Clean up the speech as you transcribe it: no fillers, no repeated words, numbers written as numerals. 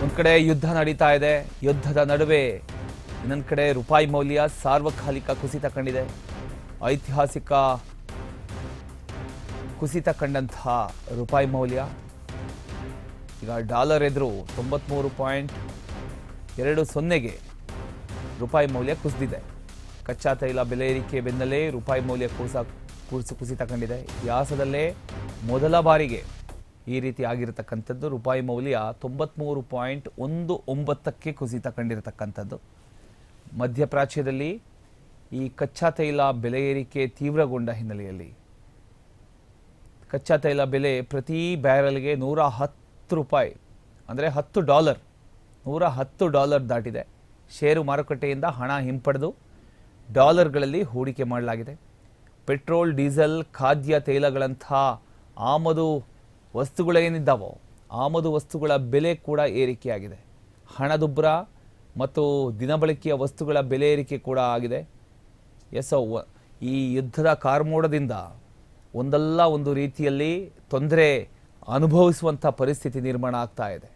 ಒಂದು ಕಡೆ ಯುದ್ಧ ನಡೀತಾ ಇದೆ. ಯುದ್ಧದ ನಡುವೆ ಇನ್ನೊಂದು ಕಡೆ ರೂಪಾಯಿ ಮೌಲ್ಯ ಸಾರ್ವಕಾಲಿಕ ಕುಸಿತ ಕಂಡಿದೆ. ಐತಿಹಾಸಿಕ ಕುಸಿತ ಕಂಡಂತಹ ರೂಪಾಯಿ ಮೌಲ್ಯ ಈಗ ಡಾಲರ್ ಎದುರು 93.20ಗೆ ರೂಪಾಯಿ ಮೌಲ್ಯ ಕುಸಿದಿದೆ. ಕಚ್ಚಾ ತೈಲ ಬೆಲೆ ಏರಿಕೆ ಬೆನ್ನಲ್ಲೇ ರೂಪಾಯಿ ಮೌಲ್ಯ ಕುಸಿತ ಕಂಡಿದೆ. ಇತಿಹಾಸದಲ್ಲೇ ಮೊದಲ ಬಾರಿಗೆ ಈ ರೀತಿ ಆಗಿರತಕ್ಕಂಥದ್ದು. ರೂಪಾಯಿ ಮೌಲ್ಯ 93.19ಕ್ಕೆ ಕುಸಿತ ಕಂಡಿರತಕ್ಕಂಥದ್ದು. ಮಧ್ಯಪ್ರಾಚ್ಯದಲ್ಲಿ ಈ ಕಚ್ಚಾ ತೈಲ ಬೆಲೆ ಏರಿಕೆ ತೀವ್ರಗೊಂಡ ಹಿನ್ನೆಲೆಯಲ್ಲಿ ಕಚ್ಚಾ ತೈಲ ಬೆಲೆ ಪ್ರತಿ ಬ್ಯಾರಲ್ಗೆ $110 ಅಂದರೆ $10 $110 ದಾಟಿದೆ. ಷೇರು ಮಾರುಕಟ್ಟೆಯಿಂದ ಹಣ ಹಿಂಪಡೆದು ಡಾಲರ್ಗಳಲ್ಲಿ ಹೂಡಿಕೆ ಮಾಡಲಾಗಿದೆ. ಪೆಟ್ರೋಲ್, ಡೀಸೆಲ್, ಖಾದ್ಯ ತೈಲಗಳಂಥ ಆಮದು ವಸ್ತುಗಳೇನಿದ್ದಾವೋ ಆಮದು ವಸ್ತುಗಳ ಬೆಲೆ ಕೂಡ ಏರಿಕೆಯಾಗಿದೆ. ಹಣದುಬ್ಬರ ಮತ್ತು ದಿನಬಳಕೆಯ ವಸ್ತುಗಳ ಬೆಲೆ ಏರಿಕೆ ಕೂಡ ಆಗಿದೆ. ಈ ಯುದ್ಧದ ಕಾರ್ಮೋಡದಿಂದ ಒಂದಲ್ಲ ಒಂದು ರೀತಿಯಲ್ಲಿ ತೊಂದರೆ ಅನುಭವಿಸುವಂಥ ಪರಿಸ್ಥಿತಿ ನಿರ್ಮಾಣ ಆಗ್ತಾ ಇದೆ.